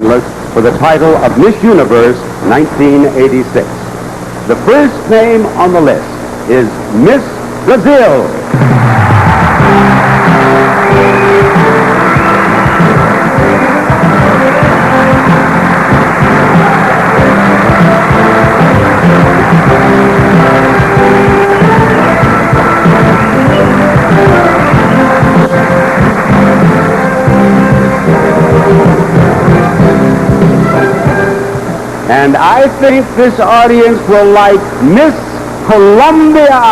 for the title of Miss Universe 1986. The first name on the list is Miss Brazil. And I think this audience will like Miss Colombia.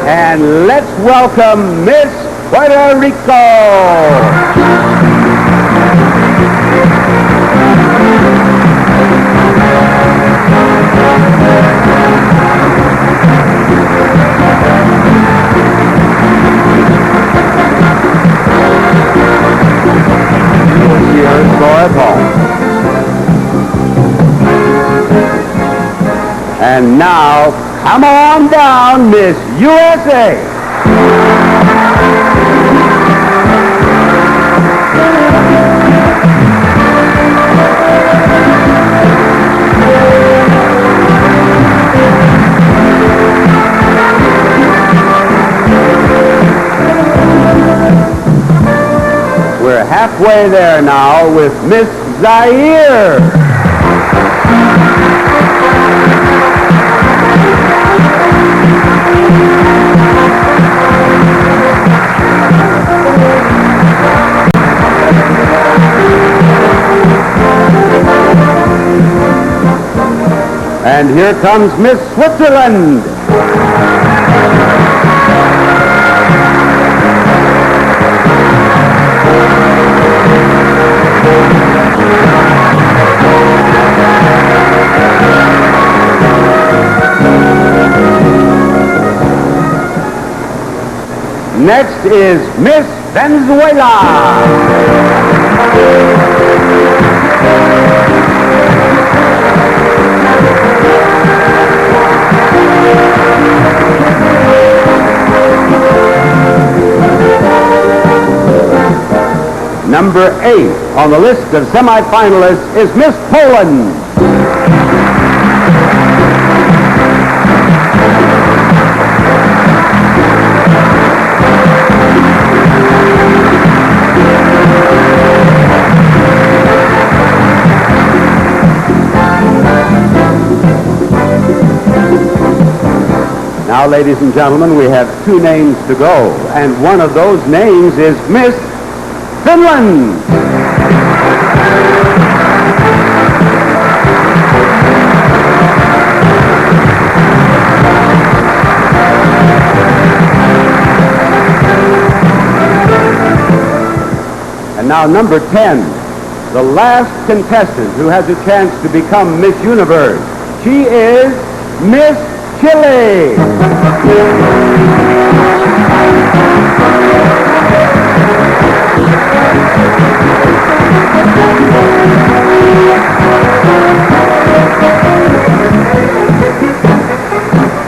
And let's welcome Miss Puerto Rico. And now, come on down, Miss USA. We're halfway there now with Miss Zaire. And here comes Miss Switzerland. Next is Miss Venezuela. Number 8 on the list of semifinalists is Miss Poland. Now, ladies and gentlemen, we have 2 names to go, and one of those names is Miss Finland. And now number 10, the last contestant who has a chance to become Miss Universe. She is Miss Chile.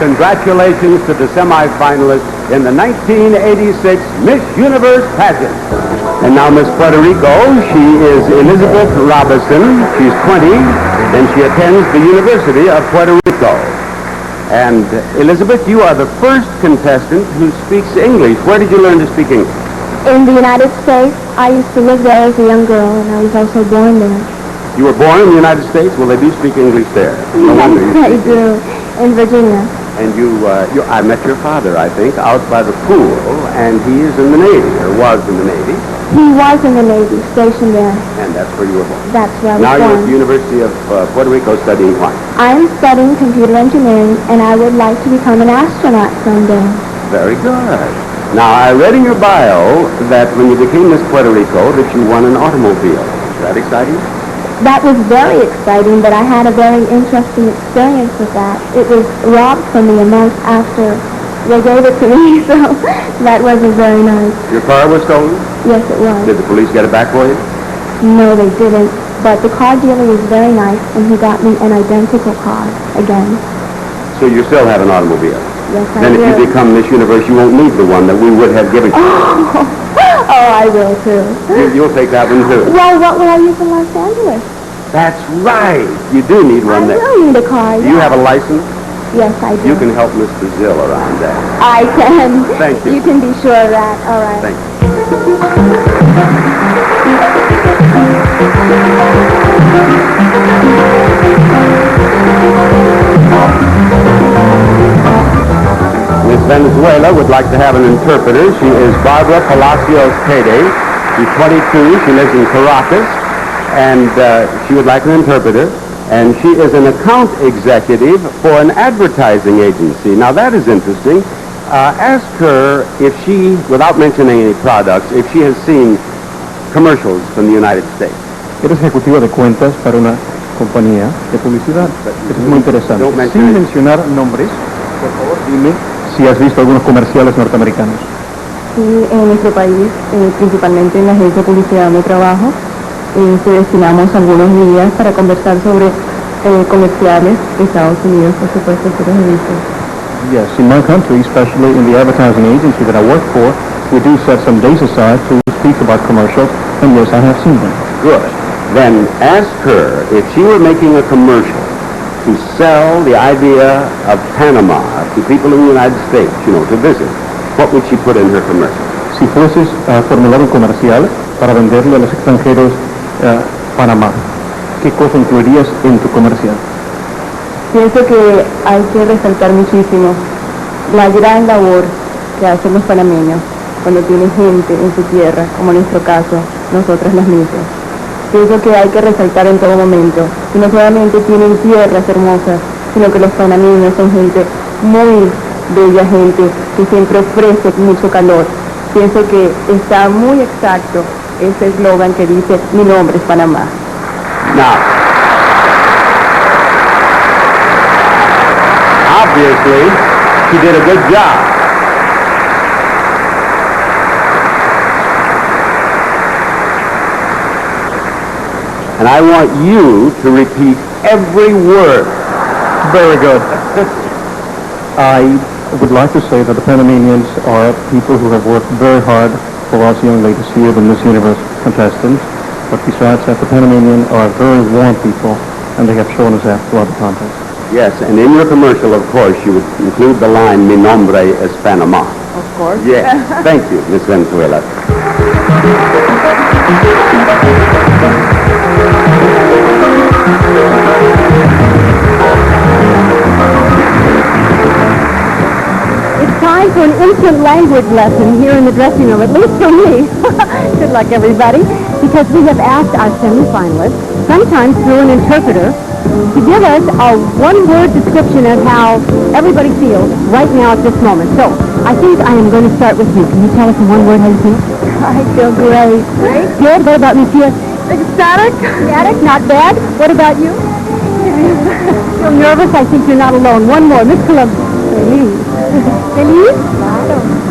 Congratulations to the semifinalists in the 1986 Miss Universe pageant. And now Miss Puerto Rico, she is Elizabeth Robinson. She's 20, and she attends the University of Puerto Rico. And Elizabeth, you are the first contestant who speaks English. Where did you learn to speak English? In the United States. I used to live there as a young girl, and I was also born there. You were born in the United States? Well, they do speak English there. No wonder you They do, in Virginia. And I met your father, I think, out by the pool, and he is in the Navy, or was in the Navy. He was in the Navy, stationed there. And that's where you were born. That's where I was now born. Now you're at the University of Puerto Rico studying what? I'm studying computer engineering, and I would like to become an astronaut someday. Very good. Now, I read in your bio that when you became Miss Puerto Rico that you won an automobile. Is that exciting? That was very exciting, but I had a very interesting experience with that. It was robbed from me a month after They gave it to me, so that wasn't very nice. Your car was stolen? Yes, it was. Did the police get it back for you? No, they didn't. But the car dealer was very nice, and he got me an identical car again. So you still have an automobile? Yes, I Then do. if you become Miss Universe, you won't need the one that we would have given you. Oh, I will, too. You'll take that one, too. Well, what will I use in Los Angeles? That's right. You do need one I there. will need a car, Do you yeah. have a license? Yes, I do. You can help Miss Brazil around that. I can. Thank you. You can be sure of that. All right. Thank you. Miss Venezuela would like to have an interpreter. She is Barbara Palacios Pede. She's 22. She lives in Caracas, and she would like an interpreter. And she is an account executive for an advertising agency. Now, that is interesting. Ask her if she, without mentioning any products, if she has seen commercials from the United States. Eres ejecutiva de cuentas para una compañía de publicidad. Eso es muy interesante. Don't mention Sin it. mencionar nombres, por favor, dime si has visto algunos comerciales norteamericanos. Sí, en nuestro país, principalmente en la agencia de publicidad donde trabajo, destinamos algunos días para conversar sobre comerciales de Estados Unidos, por supuesto, que los he visto. Yes, in my country, especially in the advertising agency that I work for, we do set some days aside to speak about commercials, and yes, I have seen them. Good. Then ask her if she were making a commercial to sell the idea of Panama to people in the United States, to visit. What would she put in her commercial? Si fueses a formular un comercial para venderle a los extranjeros Panamá, ¿qué cosa incluirías en tu comercial? Pienso que hay que resaltar muchísimo la gran labor que hacen los panameños cuando tienen gente en su tierra, como en nuestro caso, nosotras las mismas. Pienso que hay que resaltar en todo momento que no solamente tienen tierras hermosas, sino que los panameños son gente muy bella, gente que siempre ofrece mucho calor. Pienso que está muy exacto ese eslogan que dice, mi nombre es Panamá. Now, obviously, she did a good job. And I want you to repeat every word. Very good. I would like to say that the Panamanians are people who have worked very hard for us young ladies here, the Miss Universe contestants. But besides that, the Panamanians are very warm people, and they have shown us that throughout the contest. Yes, and in your commercial, of course, you would include the line, mi nombre es Panama. Of course. Yes. Thank you, Miss Venezuela. It's time for an instant language lesson here in the dressing room, at least for me. Good luck, everybody, because we have asked our semifinalists, sometimes through an interpreter, to give us a one-word description of how everybody feels right now at this moment. So, I think I am going to start with you. Can you tell us in one word how you feel? I feel great. Great? Good. What about Monsieur? Ecstatic. Ecstatic? Not bad. What about you? Feel nervous? I think you're not alone. One more. Miss Columbus. Feliz. Feliz?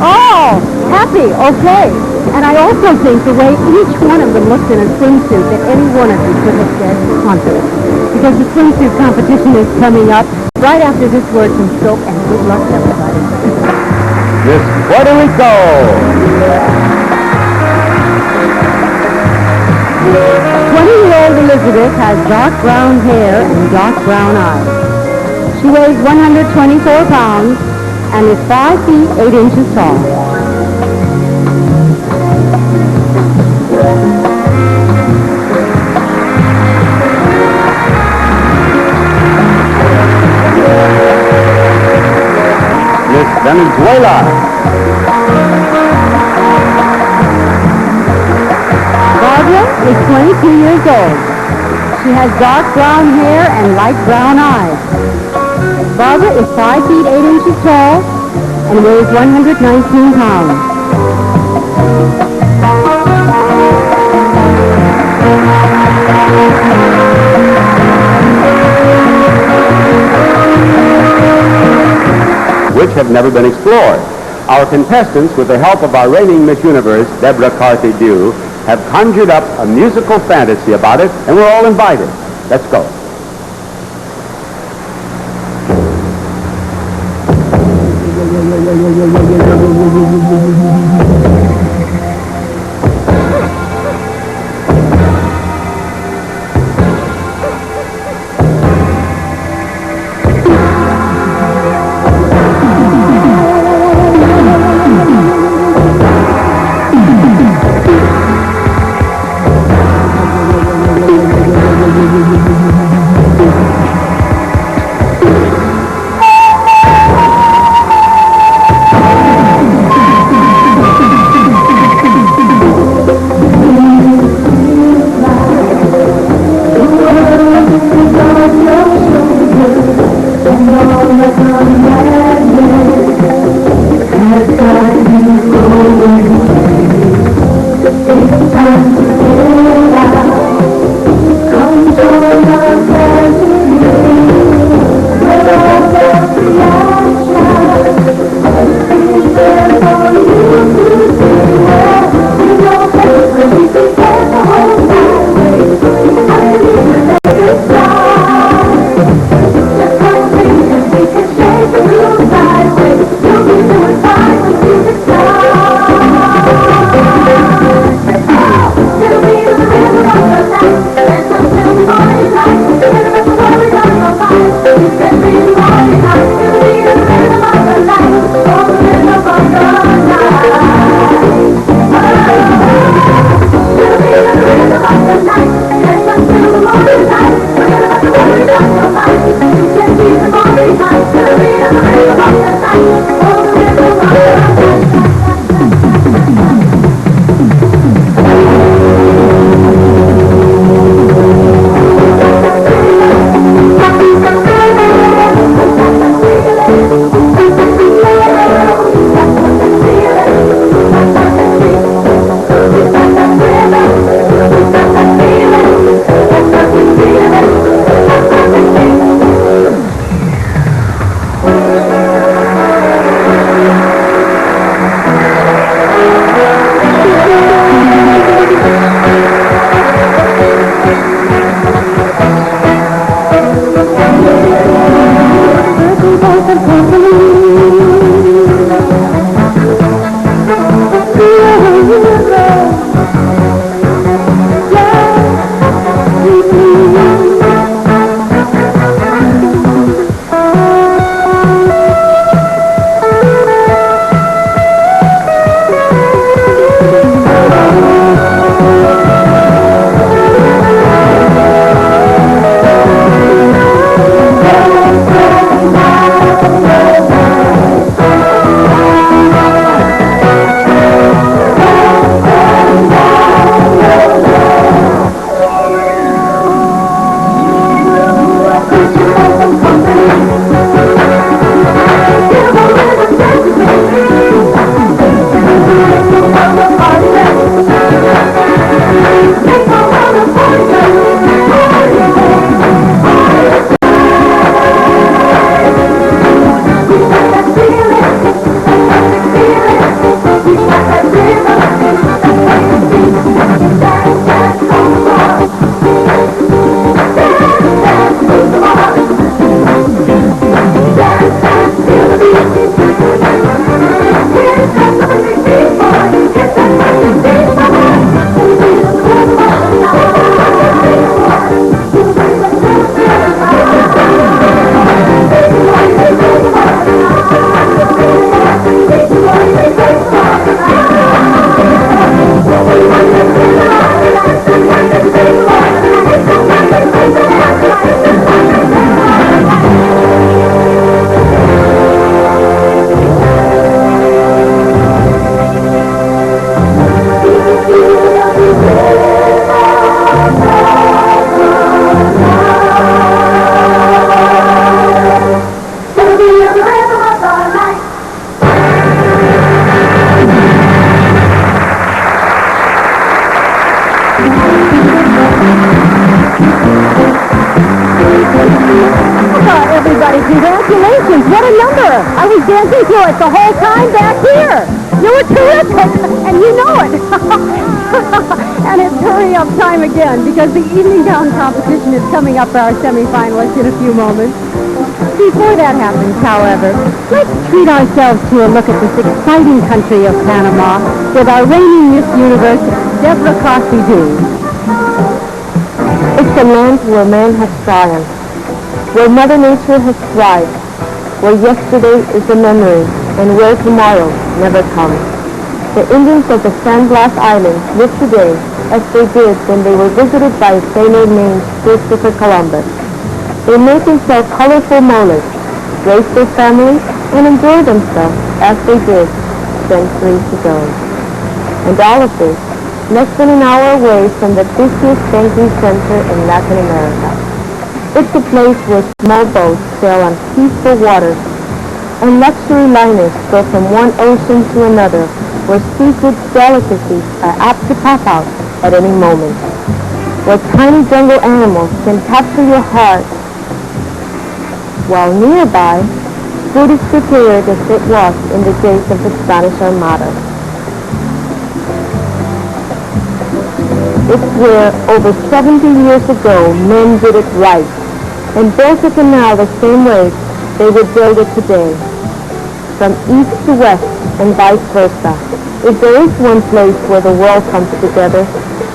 Oh, happy. Okay. And I also think the way each one of them looks in a swimsuit, that any one of you could have said confident. Because the swimsuit competition is coming up right after this word from Soap, and good luck to everybody. Miss Puerto Rico. 20-year-old Elizabeth has dark brown hair and dark brown eyes. She weighs 124 pounds and is 5 feet 8 inches tall. Miss Venezuela. Barbara is 22 years old. She has dark brown hair and light brown eyes. Barbara is 5 feet 8 inches tall and weighs 119 pounds. which have never been explored. Our contestants, with the help of our reigning Miss Universe, Deborah Carthy-Dew, have conjured up a musical fantasy about it, and we're all invited. Let's go. everybody. Congratulations. What a number. I was dancing to it the whole time back here. You were terrific, and you know it. And it's hurry up time again, because the evening gown competition is coming up for our semifinalists in a few moments. Before that happens, however, let's treat ourselves to a look at this exciting country of Panama with our reigning Miss Universe, Deborah Crosby-Dew. It's a land where man has triumphed, where Mother Nature has thrived, where yesterday is a memory, and where tomorrow never comes. The Indians of the Sandglass Islands live today as they did when they were visited by a sailor named Christopher Columbus. They make and sell colorful moles, raise their families, and enjoy themselves as they did centuries ago. And all of this less than an hour away from the busiest banking center in Latin America. It's a place where small boats sail on peaceful waters, and luxury liners go from one ocean to another, where seafood delicacies are apt to pop out at any moment, where tiny jungle animals can capture your heart, while nearby, food is prepared as it was in the days of the Spanish Armada. It's where, over 70 years ago, men did it right, and built a canal the same way they would build it today, from east to west and vice versa. If there is one place where the world comes together,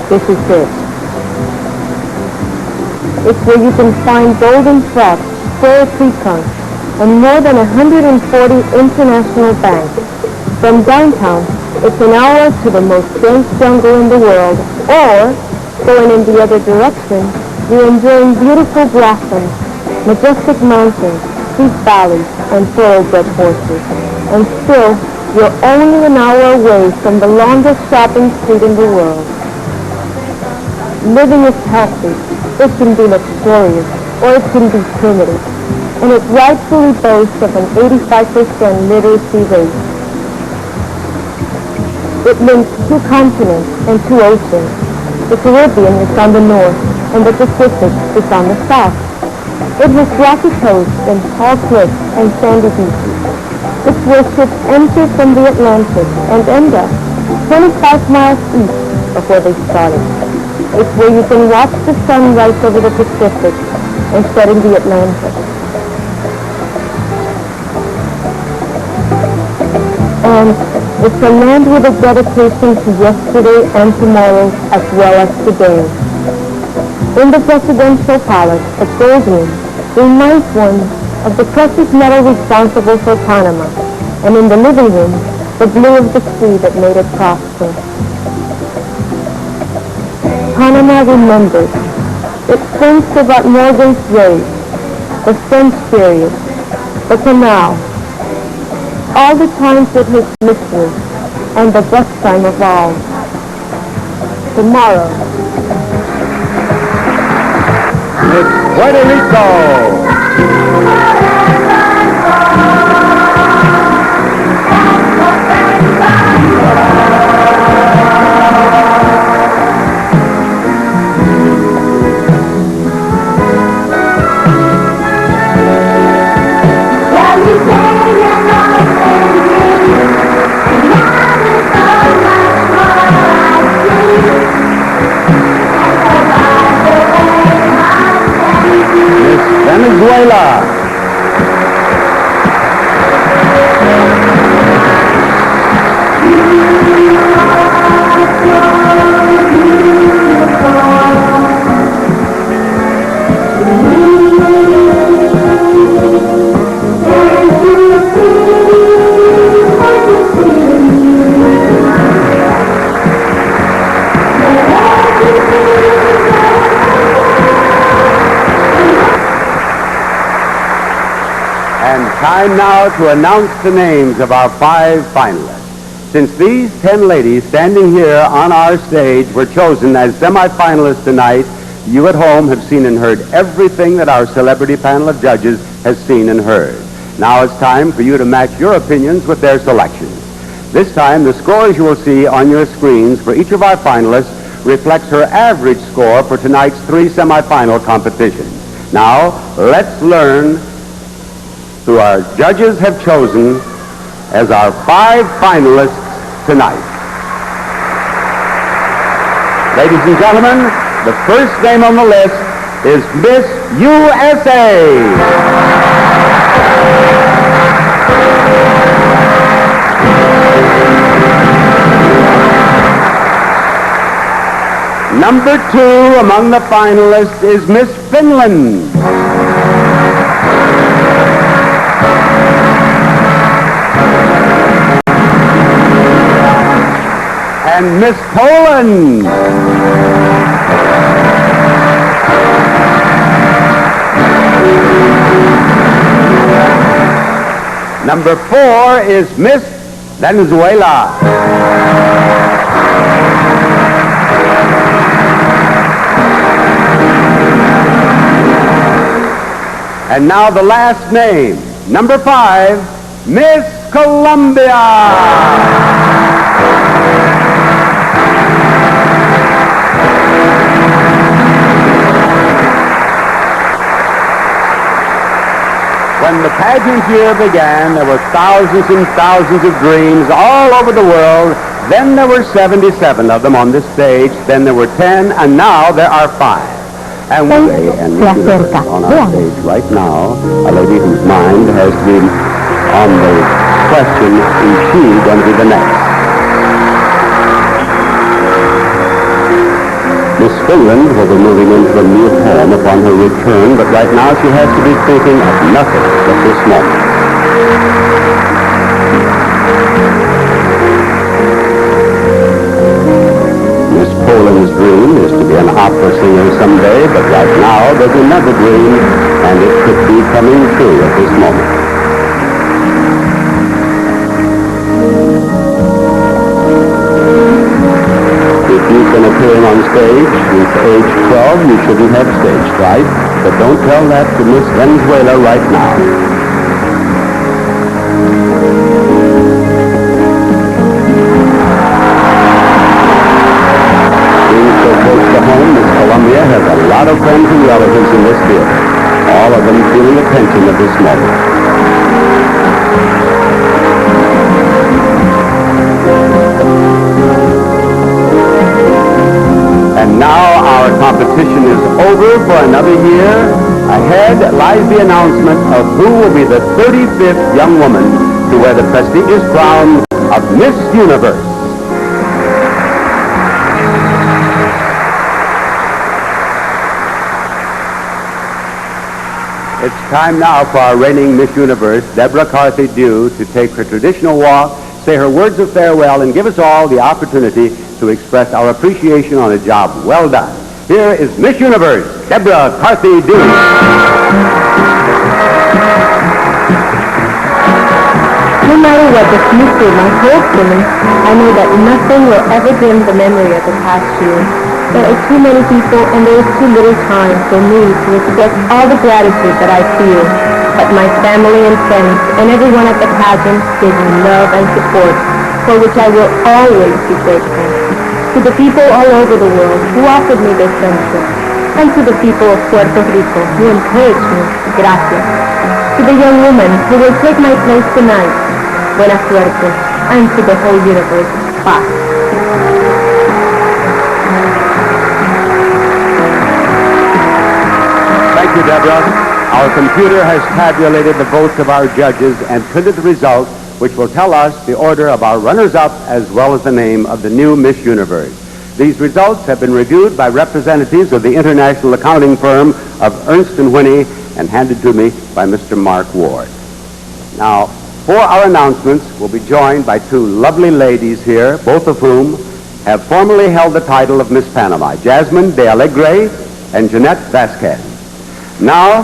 this is it. It's where you can find golden frogs, square tree trunks, and more than 140 international banks. From downtown, it's an hour to the most dense jungle in the world, or, going in the other direction, you're enjoying beautiful blossoms, majestic mountains, deep valleys, and thoroughbred horses. And still, you're only an hour away from the longest shopping street in the world. Living is healthy. It can be luxurious, or it can be primitive. And it rightfully boasts of an 85% literacy rate. It links 2 continents and 2 oceans. The Caribbean is on the north, and the Pacific is on the south. It has rocky coasts and tall cliffs and sandy beaches. It's where ships enter from the Atlantic and end up 25 miles east of where they started. It's where you can watch the sun rise over the Pacific and set in the Atlantic. And it's a land with a dedication to yesterday and tomorrow as well as today. In the presidential palace, a gold room reminds one of the precious metal responsible for Panama, and in the living room, the blue of the sea that made it prosper. Panama remembers. It thinks about Morgan's race, the French period, the canal, all the times it has mystery, and the best time of all, tomorrow. It's Puerto Rico. Venezuela. Time now to announce the names of our 5 finalists. Since these 10 ladies standing here on our stage were chosen as semifinalists tonight, you at home have seen and heard everything that our celebrity panel of judges has seen and heard. Now it's time for you to match your opinions with their selections. This time, the scores you will see on your screens for each of our finalists reflects her average score for tonight's 3 semifinal competitions. Now, let's learn who our judges have chosen as our 5 finalists tonight. Ladies and gentlemen, the first name on the list is Miss USA. Number 2 among the finalists is Miss Finland. And Miss Poland. Number 4 is Miss Venezuela. And now the last name, number 5, Miss Colombia. When the pageant year began, there were thousands and thousands of dreams all over the world. Then there were 77 of them on this stage. Then there were 10, and now there are 5. And on our stage right now, a lady whose mind has been on the question, is she going to be the next? Miss Finland will be moving into a new home upon her return, but right now she has to be thinking of nothing at this moment. Miss Poland's dream is to be an opera singer someday, but right now there's another dream, and it could be coming true at this moment. If you've been appearing on stage since age 12, you shouldn't have stage fright, but don't tell that to Miss Venezuela right now. Being so close to home, Miss Colombia has a lot of friends and relatives in this theater, all of them feeling the tension of this moment. And now our competition is over for another year. Ahead lies the announcement of who will be the 35th young woman to wear the prestigious crown of Miss Universe. It's time now for our reigning Miss Universe, Deborah Carthy Dew, to take her traditional walk, say her words of farewell, and give us all the opportunity to express our appreciation on a job well done. Here is Miss Universe, Deborah Carthy Dew. No matter what the future might hold for me, I know that nothing will ever dim the memory of the past year. There are too many people and there is too little time for me to express all the gratitude that I feel. But my family and friends and everyone at the pageant gave me love and support, for which I will always be grateful. To the people all over the world who offered me their friendship, and to the people of Puerto Rico who encouraged me, gracias. To the young woman who will take my place tonight, buena suerte, and to the whole universe, paz. Thank you, Deborah. Our computer has tabulated the votes of our judges and printed the results, which will tell us the order of our runners-up as well as the name of the new Miss Universe. These results have been reviewed by representatives of the international accounting firm of Ernst & Whinney and handed to me by Mr. Mark Ward. Now, for our announcements, we'll be joined by 2 lovely ladies here, both of whom have formerly held the title of Miss Panama, Jasmine de Alegre and Jeanette Vasquez. Now,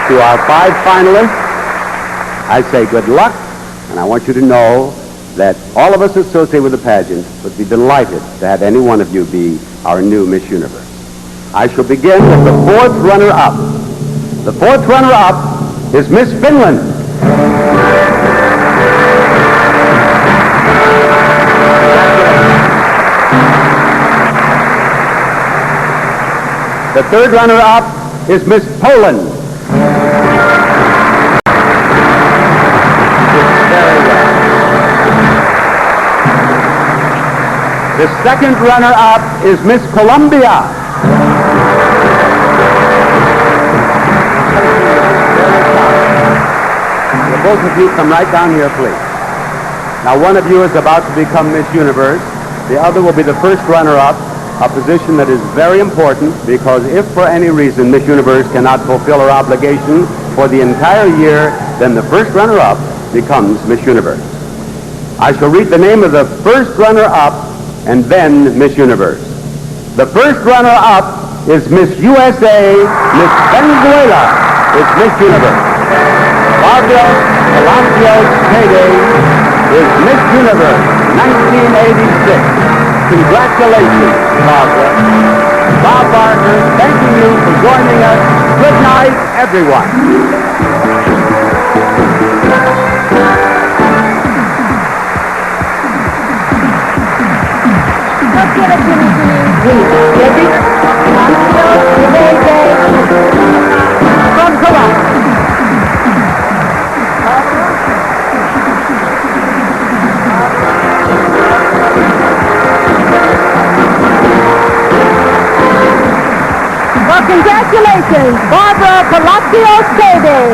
to our 5 finalists, I say good luck, and I want you to know that all of us associated with the pageant would be delighted to have any one of you be our new Miss Universe. I shall begin with the 4th runner-up. The 4th runner-up is Miss Finland. The 3rd runner-up is Miss Poland. The second runner-up is Miss Colombia. Will both of you come right down here, please. Now, one of you is about to become Miss Universe. The other will be the first runner-up, a position that is very important because if for any reason Miss Universe cannot fulfill her obligation for the entire year, then the first runner-up becomes Miss Universe. I shall read the name of the first runner-up and then Miss Universe. The first runner-up is Miss USA, Miss Venezuela is Miss Universe. Barbara Palacios is Miss Universe 1986. Congratulations, Barbara. Bob Barker, thanking you for joining us. Good night, everyone. Let's get it, Jimmy, Jimmy. From Columbus. Well, congratulations, Barbara Palacios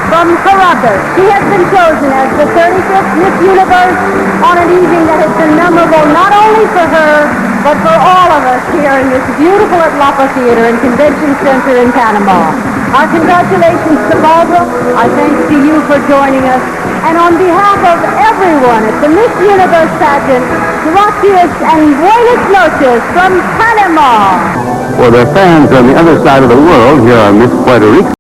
from Caracas. She has been chosen as the 35th Miss Universe on an evening that has been memorable not only for her, but for all of us here in this beautiful Atlapa Theater and Convention Center in Panama. Our congratulations to Barbara. Our thanks to you for joining us. And on behalf of everyone at the Miss Universe pageant, gracias and buenas noches from Panama. For their fans on the other side of the world, here are Miss Puerto Rico.